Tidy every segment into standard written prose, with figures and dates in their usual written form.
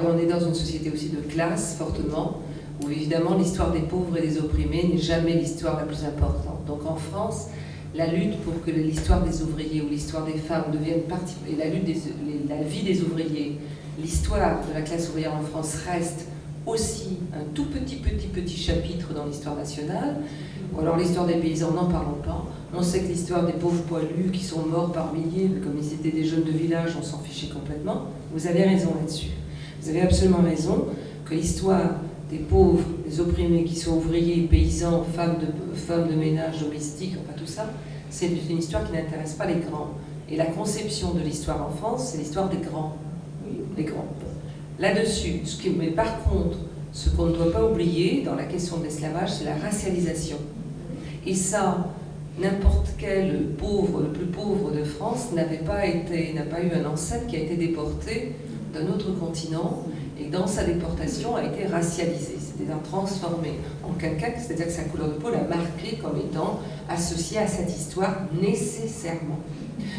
On est dans une société aussi de classe, fortement, où évidemment l'histoire des pauvres et des opprimés n'est jamais l'histoire la plus importante. Donc en France, la lutte pour que l'histoire des ouvriers ou l'histoire des femmes devienne partie, et la vie des ouvriers, l'histoire de la classe ouvrière en France reste aussi un tout petit chapitre dans l'histoire nationale. Ou alors l'histoire des paysans, n'en parlons pas. On sait que l'histoire des pauvres poilus qui sont morts par milliers, comme ils étaient des jeunes de village, on s'en fichait complètement. Vous avez raison là-dessus. Vous avez absolument raison que l'histoire des pauvres, des opprimés qui sont ouvriers, paysans, femmes de ménage, domestiques, enfin tout ça, c'est une histoire qui n'intéresse pas les grands. Et la conception de l'histoire en France, c'est l'histoire des grands. Oui, les grands. Là-dessus, mais par contre, ce qu'on ne doit pas oublier dans la question de l'esclavage, c'est la racialisation. Et ça, n'importe quel pauvre, le plus pauvre de France, n'a pas eu un ancêtre qui a été déporté d'un autre continent et dans sa déportation a été racialisé, c'est-à-dire transformé en quelqu'un, c'est-à-dire que sa couleur de peau l'a marqué comme étant associé à cette histoire nécessairement.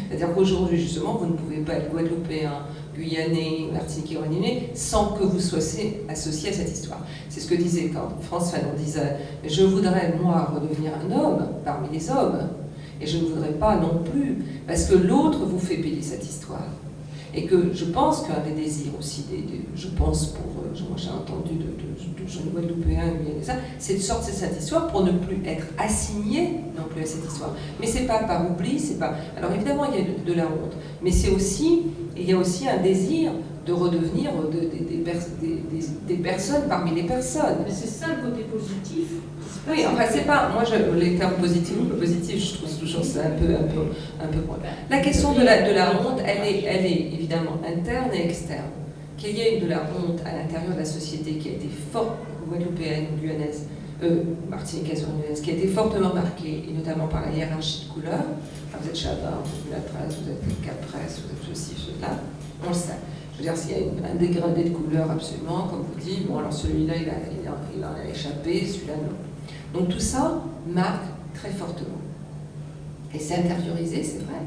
C'est-à-dire qu'aujourd'hui, justement, vous ne pouvez pas être guadeloupéen, guyanais, martiniquais ou réunionnais sans que vous soyez associé à cette histoire. C'est ce que disait quand Frantz Fanon disait « Je voudrais, moi, redevenir un homme parmi les hommes, et je ne voudrais pas non plus, parce que l'autre vous fait payer cette histoire. » Et que je pense qu'un des désirs aussi, je pense pour, moi j'ai entendu de jeunes guadeloupéens, c'est de sortir de cette histoire pour ne plus être assigné non plus à cette histoire. Mais c'est pas par oubli, c'est pas... Alors évidemment il y a de la honte, mais c'est aussi, il y a aussi un désir de redevenir des personnes parmi les personnes. Mais c'est ça le côté positif. Oui, enfin c'est pas, moi les termes positifs ou pas positifs, je trouve toujours ça un peu La question de la honte, elle est évidemment interne et externe. Qu'il y ait de la honte à l'intérieur de la société qui a été forte, guadeloupéenne, guyanaise, martiniquaise ou réunionnaise, qui a été fortement marquée, et notamment par la hiérarchie de couleur. Enfin, vous êtes Chabin, vous êtes Mulatresse, vous êtes Capresse, vous êtes ceci, cela, on le sait. Je veux dire, s'il y a un dégradé de couleur absolument, comme vous dites, bon alors celui-là il en a échappé, celui-là non. Donc tout ça marque très fortement. Et c'est intériorisé, c'est vrai.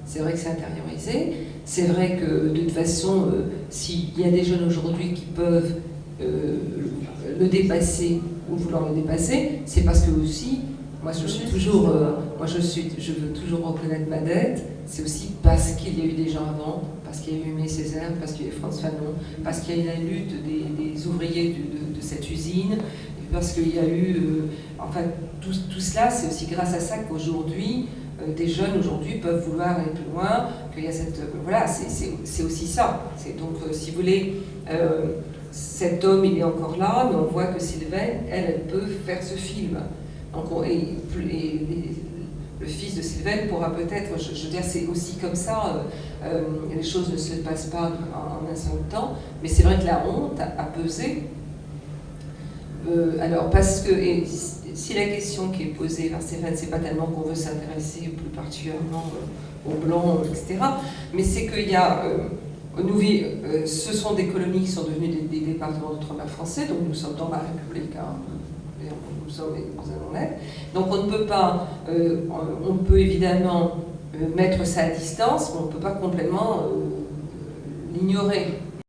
C'est vrai que c'est intériorisé. C'est vrai que de toute façon, s'il y a des jeunes aujourd'hui qui peuvent le dépasser ou vouloir le dépasser, c'est parce que aussi, moi je suis toujours, je veux toujours reconnaître ma dette. C'est aussi parce qu'il y a eu des gens avant, parce qu'il y a eu Aimé Césaire, parce qu'il y a eu Frantz Fanon, parce qu'il y a eu la lutte des ouvriers de cette usine, parce qu'il y a eu... enfin, tout cela, c'est aussi grâce à ça qu'aujourd'hui, des jeunes aujourd'hui peuvent vouloir aller plus loin, qu'il y a cette... voilà, c'est aussi ça. Donc, si vous voulez, cet homme, il est encore là, mais on voit que Sylvaine, elle peut faire ce film. Donc, le fils de Sylvaine pourra peut-être... Je veux dire, c'est aussi comme ça, les choses ne se passent pas en un seul temps, mais c'est vrai que la honte a pesé. Alors, parce que, et si la question qui est posée par Stéphane, c'est pas tellement qu'on veut s'intéresser plus particulièrement aux Blancs, etc., mais c'est qu'il y a, ce sont des colonies qui sont devenues des départements d'outre-mer français, donc nous sommes dans la République, hein, et nous allons l'être. Donc on ne peut pas, on peut évidemment mettre ça à distance, mais on ne peut pas complètement l'ignorer.